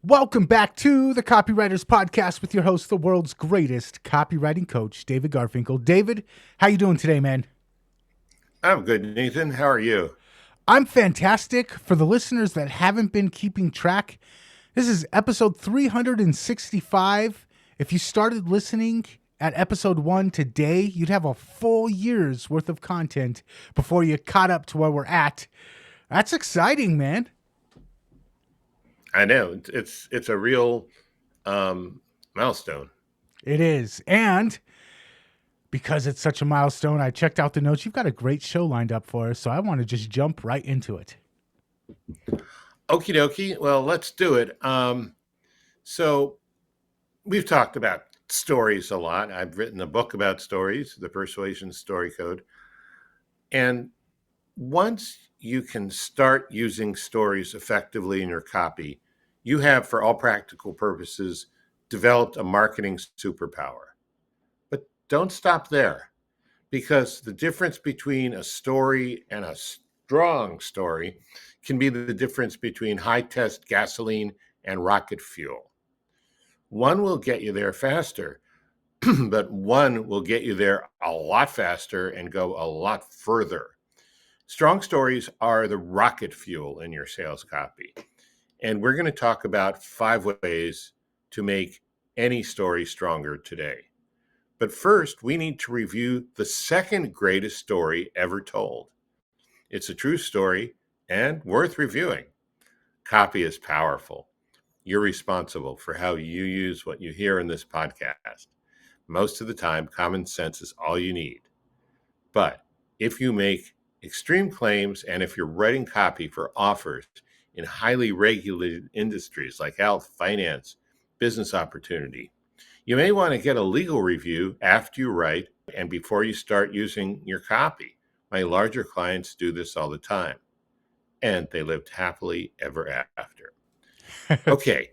Welcome back to the Copywriters Podcast with your host, the world's greatest copywriting coach, David Garfinkel. David, how you doing today, man? I'm good, Nathan. How are you? I'm fantastic. For the listeners that haven't been keeping track, this is episode 365. If you started listening at episode 1 today, you'd have a full year's worth of content before you caught up to where we're at. That's exciting, man. I know it's a real milestone. It is. And because it's such a milestone, I checked out the notes. You've got a great show lined up for us, so I want to just jump right into it. Okie dokie. Well, let's do it. So we've talked about stories a lot. I've written a book about stories, The Persuasion Story Code. And once you can start using stories effectively in your copy, you have, for all practical purposes, developed a marketing superpower. But don't stop there, because the difference between a story and a strong story can be the difference between high-test gasoline and rocket fuel. One will get you there faster, but one will get you there a lot faster and go a lot further. Strong stories are the rocket fuel in your sales copy. And we're going to talk about 5 ways to make any story stronger today. But first, we need to review the second greatest story ever told. It's a true story and worth reviewing. Copy is powerful. You're responsible for how you use what you hear in this podcast. Most of the time, common sense is all you need. But if you make extreme claims and if you're writing copy for offers in highly regulated industries like health, finance, business opportunity, you may want to get a legal review after you write and before you start using your copy. My larger clients do this all the time, and they lived happily ever after. Okay,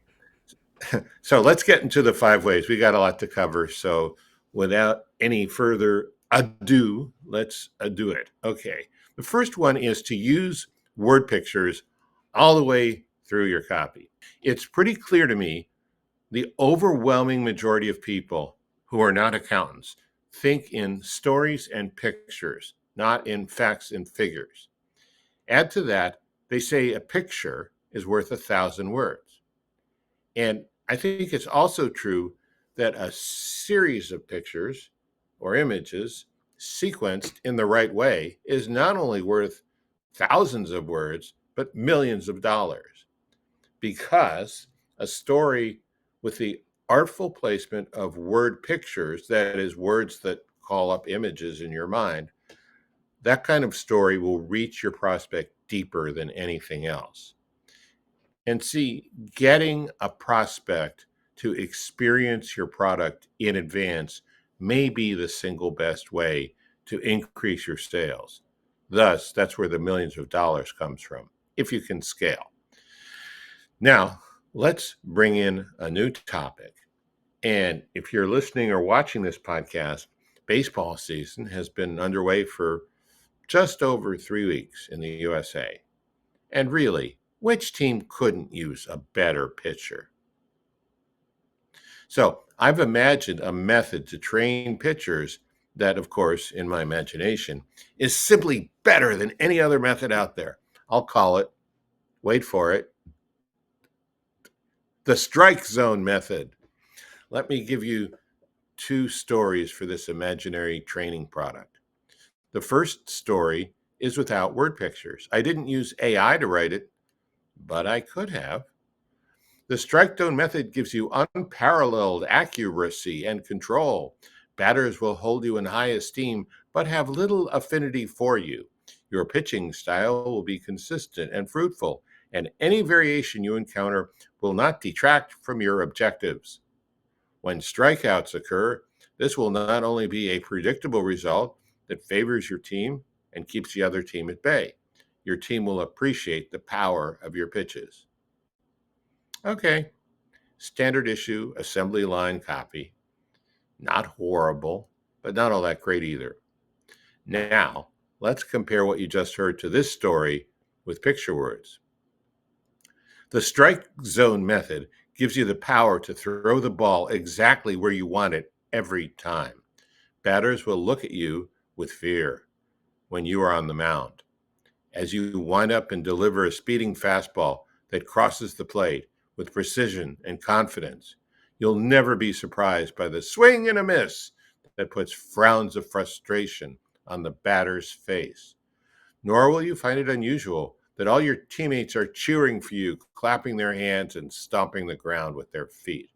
so let's get into the 5 ways. We got a lot to cover, so without any further ado, let's do it. Okay, the first one is to use word pictures all the way through your copy. It's pretty clear to me the overwhelming majority of people who are not accountants think in stories and pictures, not in facts and figures. Add to that, they say a picture is worth 1,000 words. And I think it's also true that a series of pictures or images sequenced in the right way is not only worth thousands of words, but millions of dollars. Because a story with the artful placement of word pictures, that is, words that call up images in your mind, that kind of story will reach your prospect deeper than anything else. And see, getting a prospect to experience your product in advance may be the single best way to increase your sales. Thus, that's where the millions of dollars comes from, if you can scale. Now, let's bring in a new topic. And if you're listening or watching this podcast, baseball season has been underway for just over 3 weeks in the USA. And really, which team couldn't use a better pitcher? So I've imagined a method to train pitchers that, of course, in my imagination, is simply better than any other method out there. I'll call it, wait for it, the strike zone method. Let me give you 2 stories for this imaginary training product. The first story is without word pictures. I didn't use AI to write it, but I could have. The strike zone method gives you unparalleled accuracy and control. Batters will hold you in high esteem, but have little affinity for you. Your pitching style will be consistent and fruitful, and any variation you encounter will not detract from your objectives. When strikeouts occur, this will not only be a predictable result that favors your team and keeps the other team at bay, your team will appreciate the power of your pitches. Okay, standard issue assembly line copy. Not horrible, but not all that great either. Now, let's compare what you just heard to this story with picture words. The strike zone method gives you the power to throw the ball exactly where you want it every time. Batters will look at you with fear when you are on the mound as you wind up and deliver a speeding fastball that crosses the plate with precision and confidence. You'll never be surprised by the swing and a miss that puts frowns of frustration on the batter's face. Nor will you find it unusual that all your teammates are cheering for you, clapping their hands and stomping the ground with their feet.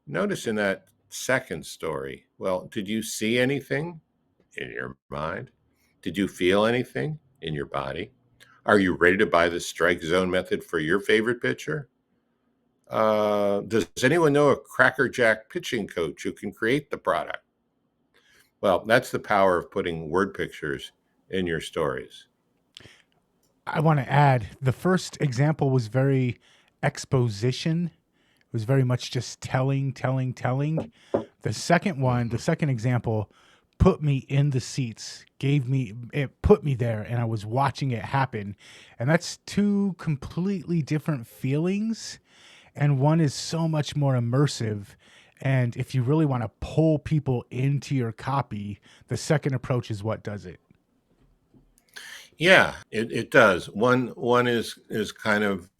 Notice in that second story, well, did you see anything in your mind? Did you feel anything in your body? Are you ready to buy the strike zone method for your favorite pitcher? Does anyone know a crackerjack pitching coach who can create the product? Well, that's the power of putting word pictures in your stories. I want to add the first example was very exposition. It was very much just telling, telling, telling. The second one, the second example, put me in the seats, it put me there, and I was watching it happen. And that's two completely different feelings. And one is so much more immersive. And if you really want to pull people into your copy, the second approach is what does it. Yeah, it does. One is kind of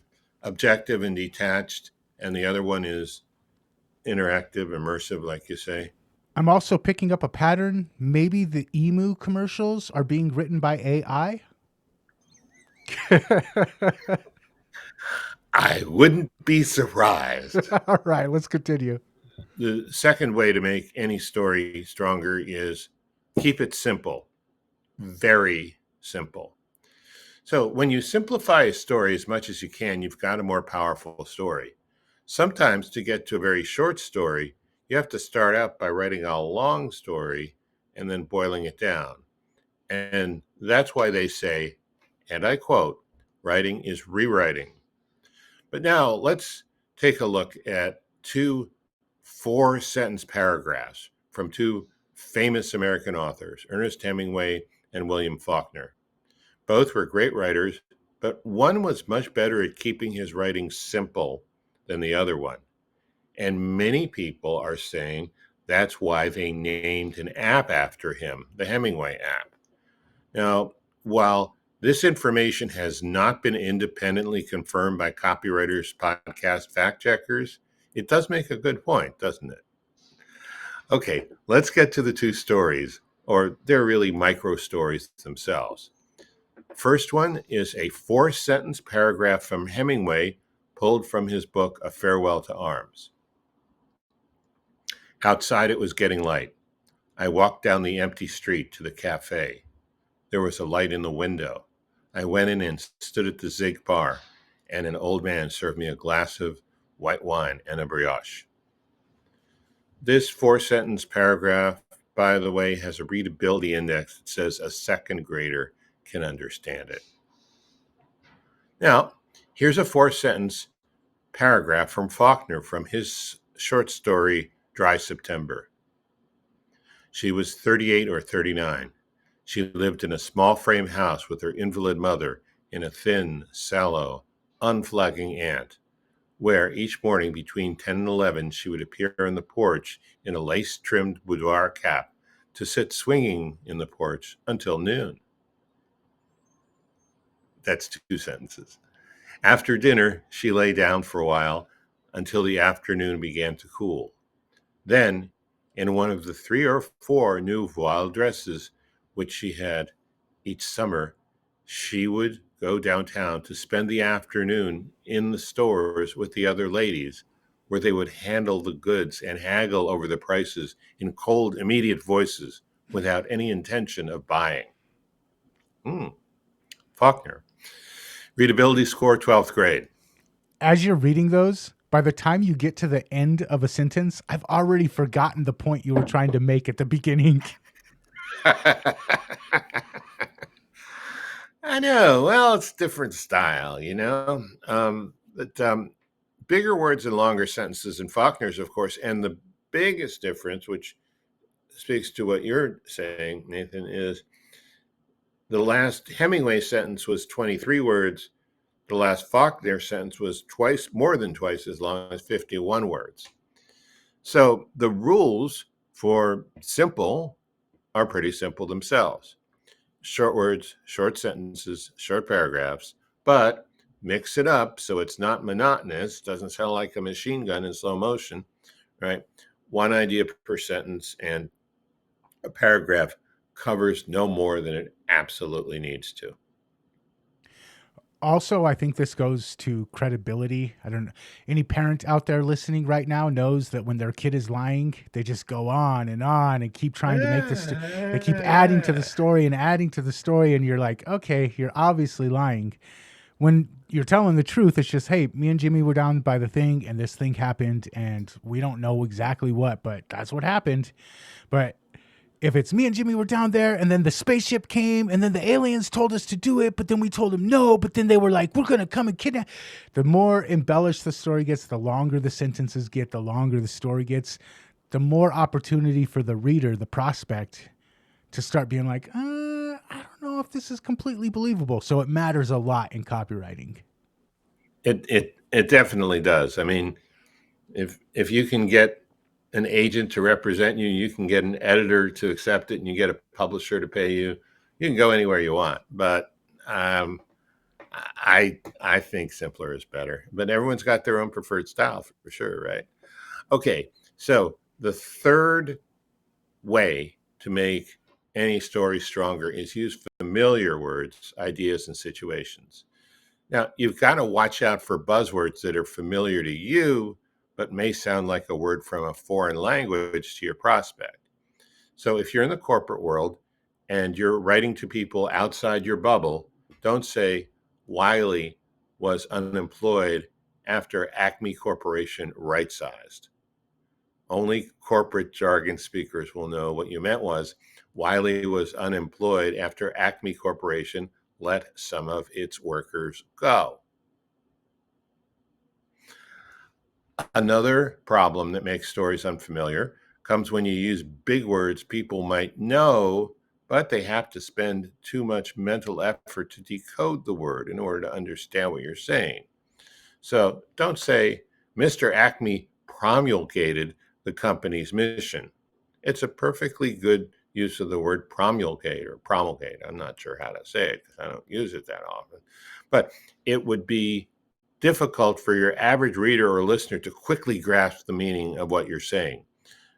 objective and detached, and the other one is interactive, immersive, like you say. I'm also picking up a pattern. Maybe the emu commercials are being written by AI. I wouldn't be surprised. All right, let's continue. The second way to make any story stronger is keep it simple, very simple. So when you simplify a story as much as you can, you've got a more powerful story. Sometimes to get to a very short story, you have to start out by writing a long story and then boiling it down. And that's why they say, and I quote, writing is rewriting. But now let's take a look at two 4-sentence paragraphs from two famous American authors, Ernest Hemingway and William Faulkner. Both were great writers, but one was much better at keeping his writing simple than the other one. And many people are saying that's why they named an app after him, the Hemingway app. Now, while this information has not been independently confirmed by Copywriters podcast fact checkers, it does make a good point, doesn't it? Okay, let's get to the two stories, or they're really micro stories themselves. First one is a 4-sentence paragraph from Hemingway pulled from his book, A Farewell to Arms. Outside, it was getting light. I walked down the empty street to the cafe. There was a light in the window. I went in and stood at the Zig bar, and an old man served me a glass of white wine and a brioche. This 4-sentence paragraph, by the way, has a readability index that says a second grader can understand it. Now, here's a 4-sentence paragraph from Faulkner from his short story, Dry September. She was 38 or 39. She lived in a small frame house with her invalid mother and a thin, sallow, unflagging aunt, where each morning between 10 and 11 she would appear on the porch in a lace-trimmed boudoir cap to sit swinging in the porch until noon. That's 2 sentences. After dinner, she lay down for a while until the afternoon began to cool. Then, in one of the 3 or 4 new voile dresses which she had each summer, she would go downtown to spend the afternoon in the stores with the other ladies, where they would handle the goods and haggle over the prices in cold, immediate voices without any intention of buying. Faulkner. Readability score, 12th grade. As you're reading those, by the time you get to the end of a sentence, I've already forgotten the point you were trying to make at the beginning. I know. Well, it's different style, you know. But bigger words and longer sentences in Faulkner's, of course. And the biggest difference, which speaks to what you're saying, Nathan, is the last Hemingway sentence was 23 words. The last Faulkner sentence was more than twice as long as 51 words. So the rules for simple are pretty simple themselves. Short words, short sentences, short paragraphs, but mix it up so it's not monotonous, doesn't sound like a machine gun in slow motion, right? One idea per sentence, and a paragraph covers no more than it absolutely needs to. Also, I think this goes to credibility. I don't know. Any parent out there listening right now knows that when their kid is lying, they just go on and keep trying to make this. They keep adding to the story and adding to the story, and you're like, okay, you're obviously lying. When you're telling the truth, it's just, hey, me and Jimmy were down by the thing, and this thing happened, and we don't know exactly what, but that's what happened. But if it's me and Jimmy were down there and then the spaceship came and then the aliens told us to do it, but then we told them no, but then they were like, we're going to come and kidnap. The more embellished the story gets, the longer the sentences get, the longer the story gets, the more opportunity for the reader, the prospect, to start being like, I don't know if this is completely believable. So it matters a lot in copywriting. It definitely does. I mean, if you can get an agent to represent you, you can get an editor to accept it, and you get a publisher to pay you. You can go anywhere you want. But I think simpler is better. But everyone's got their own preferred style for sure, right? Okay, so the third way to make any story stronger is use familiar words, ideas, and situations. Now, you've got to watch out for buzzwords that are familiar to you, but may sound like a word from a foreign language to your prospect. So if you're in the corporate world and you're writing to people outside your bubble, don't say Wiley was unemployed after Acme Corporation right-sized. Only corporate jargon speakers will know what you meant was Wiley was unemployed after Acme Corporation let some of its workers go. Another problem that makes stories unfamiliar comes when you use big words people might know, but they have to spend too much mental effort to decode the word in order to understand what you're saying. So don't say, Mr. Acme promulgated the company's mission. It's a perfectly good use of the word promulgate or promulgate. I'm not sure how to say it because I don't use it that often. But it would be difficult for your average reader or listener to quickly grasp the meaning of what you're saying.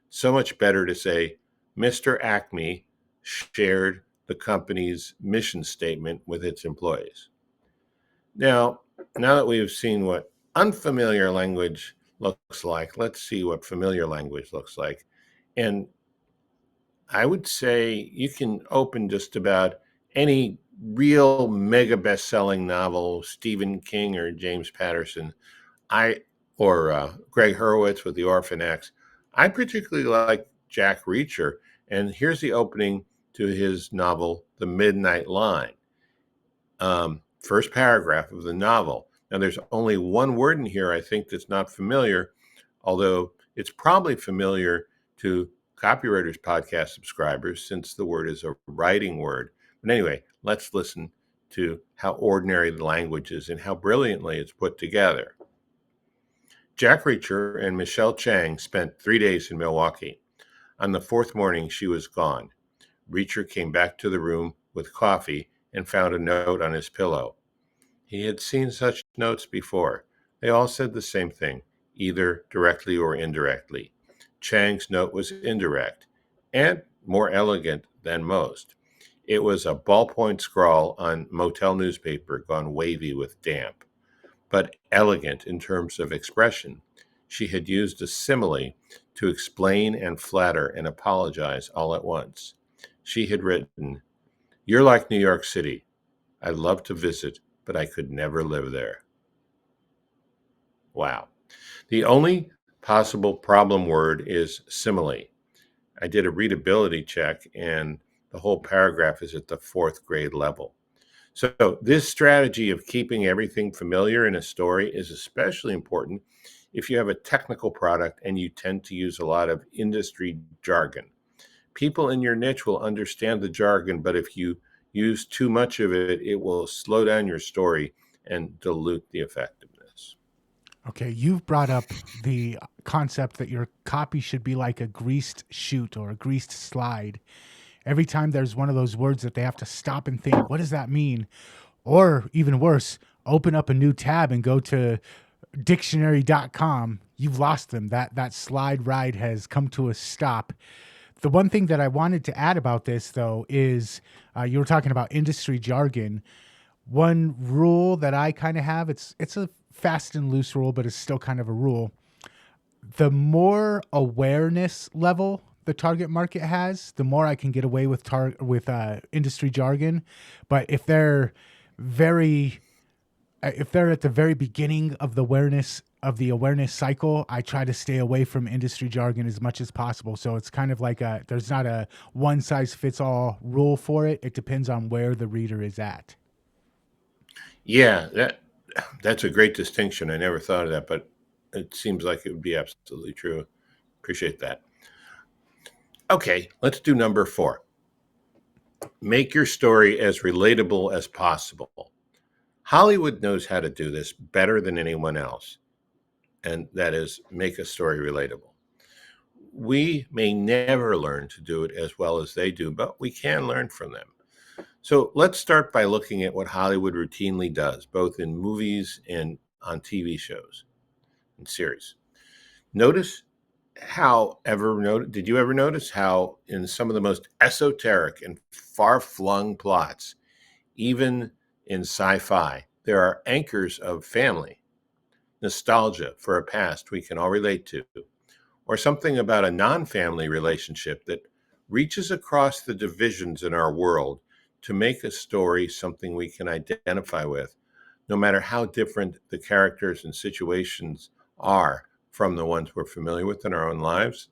So much better to say, Mr. Acme shared the company's mission statement with its employees. Now that we've seen what unfamiliar language looks like, let's see what familiar language looks like. And I would say you can open just about any real mega best-selling novel, Stephen King or James Patterson, or Greg Hurwitz with The Orphan X. I particularly like Jack Reacher, and here's the opening to his novel, The Midnight Line. First paragraph of the novel. Now, there's only one word in here I think that's not familiar, although it's probably familiar to Copywriters podcast subscribers since the word is a writing word. But anyway, let's listen to how ordinary the language is and how brilliantly it's put together. Jack Reacher and Michelle Chang spent 3 days in Milwaukee. On the fourth morning, she was gone. Reacher came back to the room with coffee and found a note on his pillow. He had seen such notes before. They all said the same thing, either directly or indirectly. Chang's note was indirect and more elegant than most. It was a ballpoint scrawl on motel newspaper gone wavy with damp, but elegant in terms of expression. She had used a simile to explain and flatter and apologize all at once. She had written, "You're like New York City. I'd love to visit, but I could never live there." Wow. The only possible problem word is simile. I did a readability check, and the whole paragraph is at the fourth grade level. So this strategy of keeping everything familiar in a story is especially important if you have a technical product and you tend to use a lot of industry jargon. People in your niche will understand the jargon, but if you use too much of it, it will slow down your story and dilute the effectiveness. Okay, you've brought up the concept that your copy should be like a greased chute or a greased slide. Every time there's one of those words that they have to stop and think, what does that mean? Or even worse, open up a new tab and go to dictionary.com. You've lost them. That slide ride has come to a stop. The one thing that I wanted to add about this, though, is you were talking about industry jargon. One rule that I kind of have, it's a fast and loose rule, but it's still kind of a rule. The more awareness level the target market has, the more I can get away with industry jargon. But if they're at the very beginning of the awareness cycle, I try to stay away from industry jargon as much as possible. So it's kind of like there's not a one size fits all rule for it. It depends on where the reader is at. Yeah, that's a great distinction. I never thought of that, but it seems like it would be absolutely true. Appreciate that. Okay, let's do number 4. Make your story as relatable as possible. Hollywood knows how to do this better than anyone else, and that is make a story relatable. We may never learn to do it as well as they do, but we can learn from them. So let's start by looking at what Hollywood routinely does, both in movies and on TV shows and series. Did you ever notice how in some of the most esoteric and far-flung plots, even in sci-fi, there are anchors of family, nostalgia for a past we can all relate to, or something about a non-family relationship that reaches across the divisions in our world to make a story something we can identify with, no matter how different the characters and situations are from the ones we're familiar with in our own lives.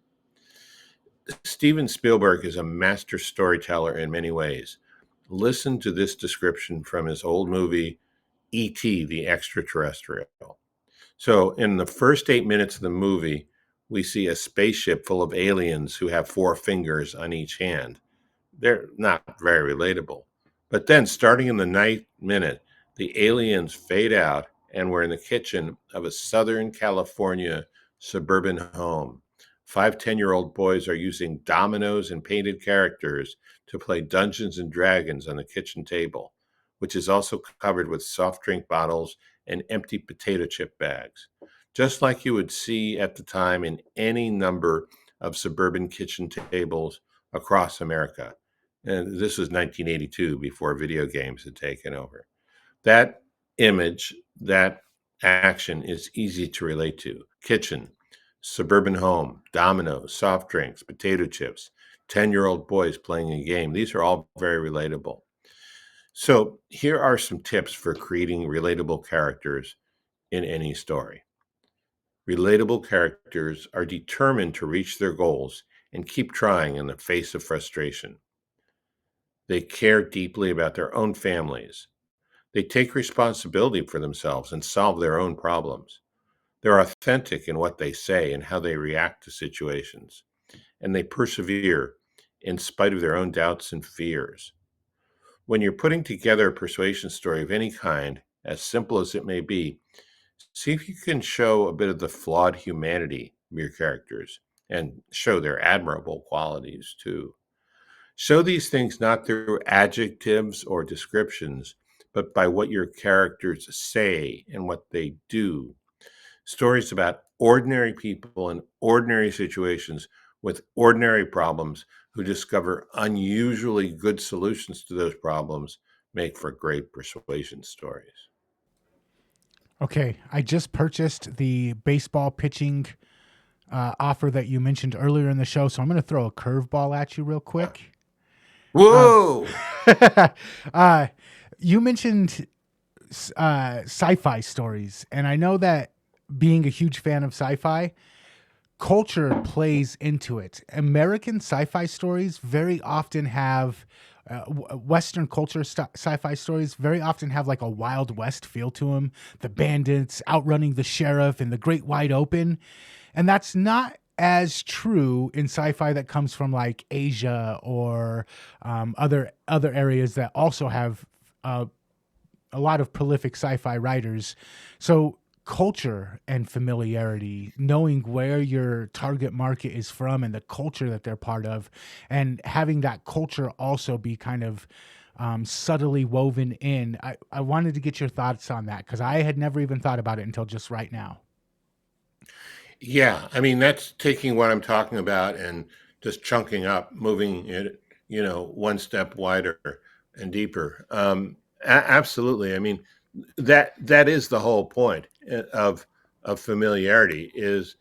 Steven Spielberg is a master storyteller in many ways. Listen to this description from his old movie, E.T. the Extraterrestrial. So in the first 8 minutes of the movie, we see a spaceship full of aliens who have 4 fingers on each hand. They're not very relatable. But then, starting in the 9th minute, the aliens fade out, and we're in the kitchen of a Southern California suburban home. 5 10-year-old boys are using dominoes and painted characters to play Dungeons and Dragons on the kitchen table, which is also covered with soft drink bottles and empty potato chip bags, just like you would see at the time in any number of suburban kitchen tables across America. And this was 1982, before video games had taken over. That image, that action is easy to relate to. Kitchen, suburban home, dominoes, soft drinks, potato chips, 10-year-old boys playing a game. These are all very relatable. So here are some tips for creating relatable characters in any story. Relatable characters are determined to reach their goals and keep trying in the face of frustration. They care deeply about their own families. They take responsibility for themselves and solve their own problems. They're authentic in what they say and how they react to situations. And they persevere in spite of their own doubts and fears. When you're putting together a persuasion story of any kind, as simple as it may be, see if you can show a bit of the flawed humanity of your characters and show their admirable qualities too. Show these things not through adjectives or descriptions, but by what your characters say and what they do. Stories about ordinary people in ordinary situations with ordinary problems who discover unusually good solutions to those problems make for great persuasion stories. Okay, I just purchased the baseball pitching offer that you mentioned earlier in the show, so I'm going to throw a curveball at you real quick. Whoa! You mentioned sci-fi stories, and I know that being a huge fan of sci-fi, culture plays into it. American sci-fi stories very often have Western culture sci-fi stories very often have like a Wild West feel to them. The bandits outrunning the sheriff in the great wide open. And that's not as true in sci-fi that comes from like Asia or other areas that also have a lot of prolific sci-fi writers. So culture and familiarity, knowing where your target market is from and the culture that they're part of, and having that culture also be kind of subtly woven in. I wanted to get your thoughts on that because I had never even thought about it until just right now. Yeah, I mean, that's taking what I'm talking about and just chunking up, moving it, one step wider and deeper. Absolutely. I mean, that is the whole point of familiarity is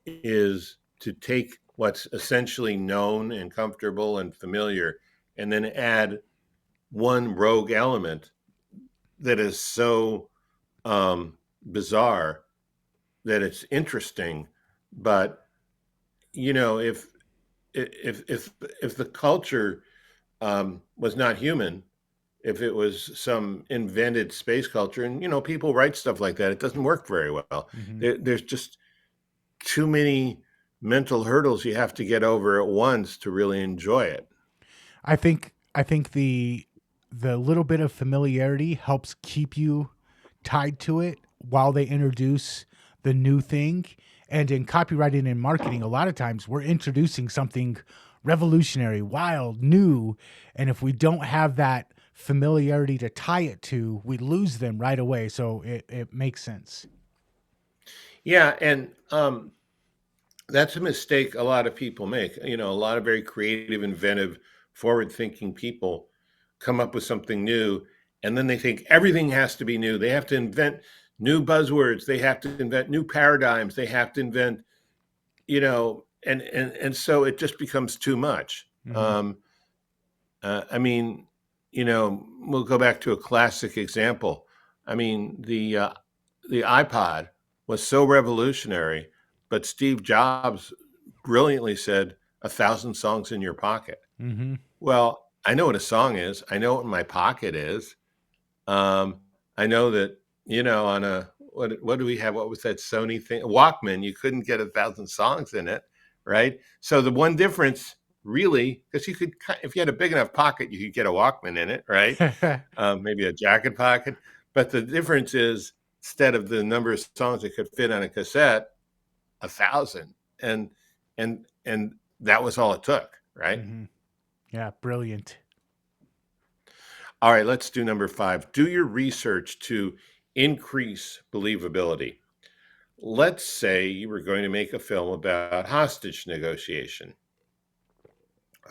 to take what's essentially known and comfortable and familiar, and then add one rogue element that is so bizarre that it's interesting. But if if the culture was not human, if it was some invented space culture, and people write stuff like that, it doesn't work very well. Hmm. There's just too many mental hurdles you have to get over at once to really enjoy it. I think the little bit of familiarity helps keep you tied to it while they introduce the new thing. And in copywriting and marketing, a lot of times we're introducing something revolutionary, wild, new, and if we don't have that familiarity to tie it to, we lose them right away. So it makes sense. Yeah, and that's a mistake a lot of people make. A lot of very creative, inventive, forward-thinking people come up with something new, and then they think everything has to be new. They have to invent new buzzwords. They have to invent new paradigms. They have to invent, and so it just becomes too much. Hmm. I mean, we'll go back to a classic example. I mean, the iPod was so revolutionary, but Steve Jobs brilliantly said, "1,000 songs in your pocket." Hmm. Well, I know what a song is. I know what my pocket is. Um, I know that, on a what do we have? What was that Sony thing? A Walkman, you couldn't get 1,000 songs in it, right? So the one difference really, because you could, if you had a big enough pocket, you could get a Walkman in it, right? Maybe a jacket pocket. But the difference is, instead of the number of songs that could fit on a cassette, 1,000, and that was all it took, right? Hmm. Yeah, brilliant. All right, let's do number 5. Do your research to increase believability. Let's say you were going to make a film about hostage negotiation.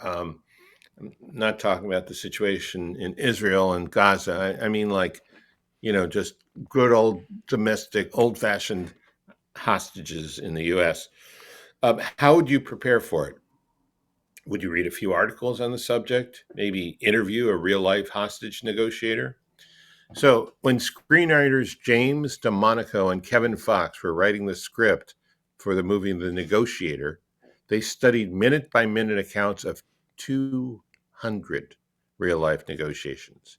I'm not talking about the situation in Israel and Gaza. I mean, like, just good old domestic, old fashioned hostages in the US. How would you prepare for it? Would you read a few articles on the subject? Maybe interview a real life hostage negotiator? So, when screenwriters James DeMonaco and Kevin Fox were writing the script for the movie The Negotiator, they studied minute by minute accounts of 200 real life negotiations.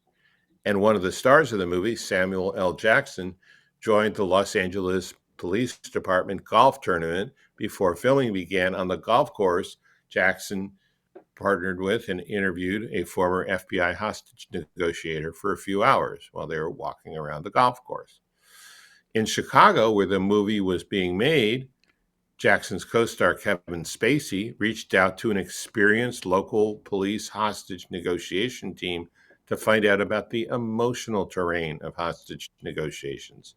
And one of the stars of the movie, Samuel L. Jackson, joined the Los Angeles Police Department golf tournament before filming began on the golf course. Jackson partnered with and interviewed a former FBI hostage negotiator for a few hours while they were walking around the golf course. In Chicago, where the movie was being made, Jackson's co star Kevin Spacey reached out to an experienced local police hostage negotiation team to find out about the emotional terrain of hostage negotiations.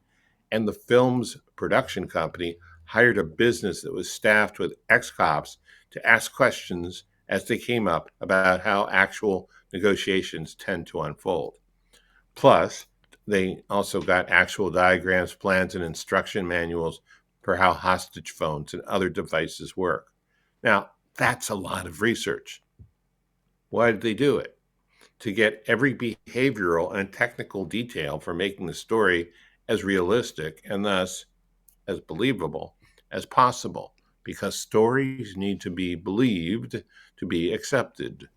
And the film's production company hired a business that was staffed with ex cops to ask questions as they came up about how actual negotiations tend to unfold. Plus, they also got actual diagrams, plans, and instruction manuals for how hostage phones and other devices work. Now, that's a lot of research. Why did they do it? To get every behavioral and technical detail for making the story as realistic and thus as believable as possible, because stories need to be believed to be accepted.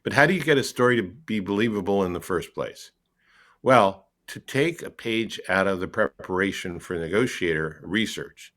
But how do you get a story to be believable in the first place? Well, to take a page out of the preparation for negotiator research,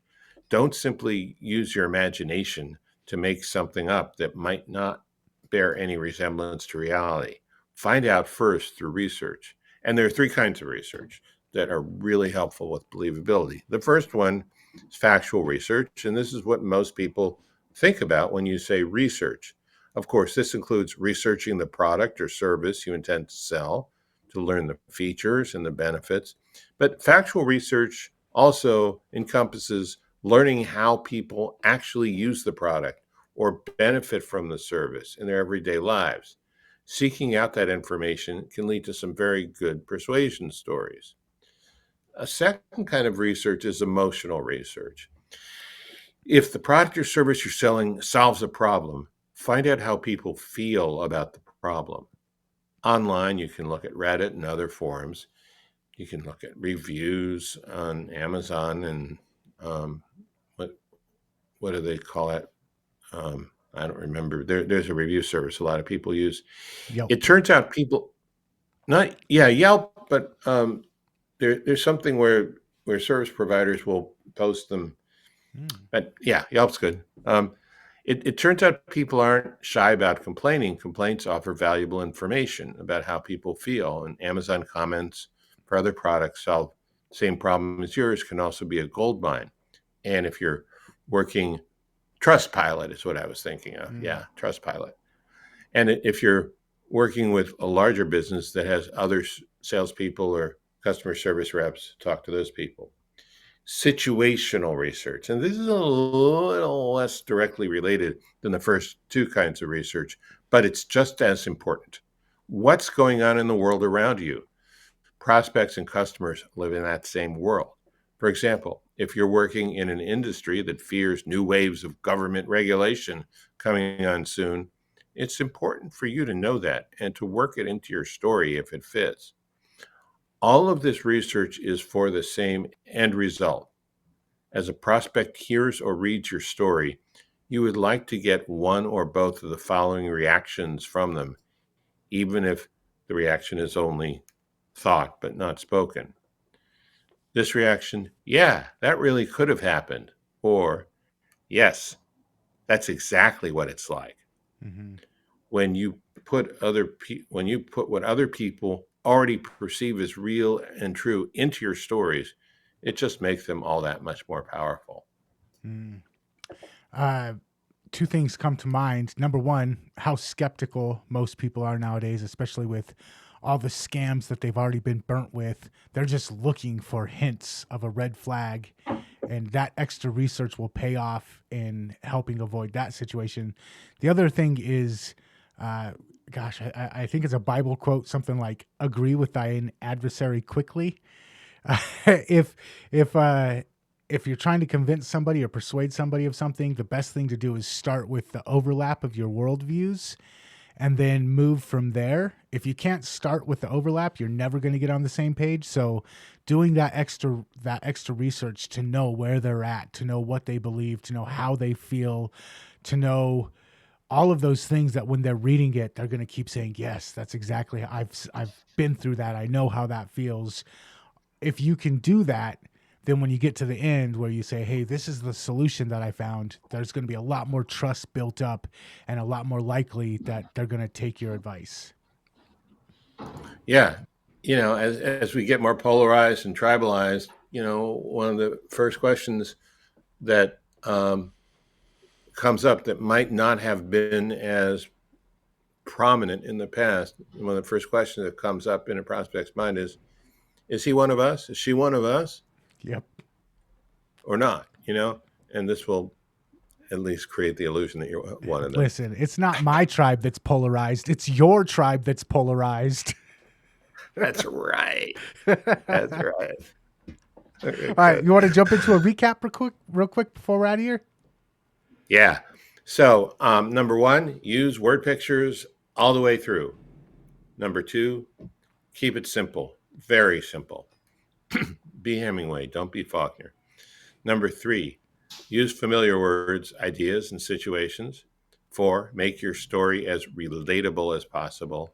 don't simply use your imagination to make something up that might not bear any resemblance to reality. Find out first through research. And there are three kinds of research that are really helpful with believability. The first one is factual research, and this is what most people think about when you say research. Of course, this includes researching the product or service you intend to sell to learn the features and the benefits. But factual research also encompasses learning how people actually use the product or benefit from the service in their everyday lives. Seeking out that information can lead to some very good persuasion stories. A second kind of research is emotional research. If the product or service you're selling solves a problem, find out how people feel about the problem. Online, you can look at Reddit and other forums. You can look at reviews on Amazon and um, what what do they call it? I don't remember. There's a review service a lot of people use. Yelp. It turns out people not yeah Yelp, but there's something where service providers will post them. Mm. But yeah, Yelp's good. It turns out people aren't shy about complaining. Complaints offer valuable information about how people feel, and Amazon comments for other products solve the same problem as yours can also be a gold mine. And if you're working, Trustpilot is what I was thinking of. Mm. Yeah, Trustpilot. And if you're working with a larger business that has other salespeople or customer service reps, talk to those people. Situational research. And this is a little less directly related than the first two kinds of research, but it's just as important. What's going on in the world around you? Prospects and customers live in that same world. For example, if you're working in an industry that fears new waves of government regulation coming on soon, it's important for you to know that and to work it into your story if it fits. All of this research is for the same end result. As a prospect hears or reads your story, you would like to get one or both of the following reactions from them, even if the reaction is only thought but not spoken. This reaction, yeah, that really could have happened. Or, yes, that's exactly what it's like. Mm-hmm. When you put what other people already perceive as real and true into your stories, it just makes them all that much more powerful. Mm. Uh, Two things come to mind. Number one, how skeptical most people are nowadays, especially with all the scams that they've already been burnt with. They're just looking for hints of a red flag, and that extra research will pay off in helping avoid that situation. The other thing is, uh, I think it's a Bible quote, something like "Agree with thine adversary quickly." if if uh, if you're trying to convince somebody or persuade somebody of something, the best thing to do is start with the overlap of your worldviews and then move from there. If you can't start with the overlap, you're never going to get on the same page. So doing that extra research to know where they're at, to know what they believe, to know how they feel, to know all of those things that when they're reading it, they're going to keep saying, yes, that's exactly, I've been through that. I know how that feels. If you can do that, then when you get to the end where you say, hey, this is the solution that I found, there's going to be a lot more trust built up and a lot more likely that they're going to take your advice. Yeah. As we get more polarized and tribalized, one of the first questions that comes up that might not have been as prominent in the past, one of the first questions that comes up in a prospect's mind is he one of us? Is she one of us Yep. or not? And this will at least create the illusion that you're one of them. Listen, it's not my tribe that's polarized. It's your tribe that's polarized. That's right. All That's right. right. You want to jump into a recap real quick before we're out of here? Yeah. So, number one, use word pictures all the way through. Number two, keep it simple, very simple. Be Hemingway, don't be Faulkner. Number three, use familiar words, ideas, and situations. Four, make your story as relatable as possible.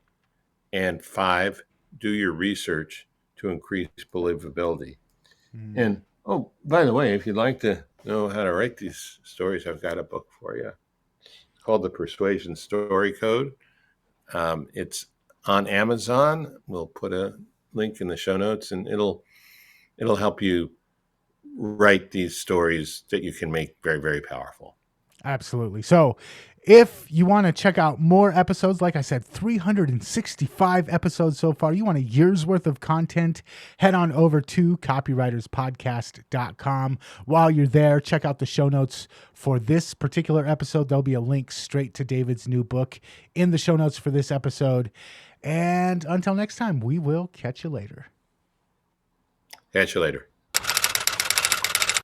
And five, do your research to increase believability. Mm. And oh, by the way, if you'd like to know how to write these stories, I've got a book for you. It's called The Persuasion Story Code. It's on Amazon. We'll put a link in the show notes, and it'll help you write these stories that you can make very, very powerful. Absolutely. So if you want to check out more episodes, like I said, 365 episodes so far, you want a year's worth of content, head on over to copywriterspodcast.com. While you're there, check out the show notes for this particular episode. There'll be a link straight to David's new book in the show notes for this episode. And until next time, we will catch you later. Catch you later.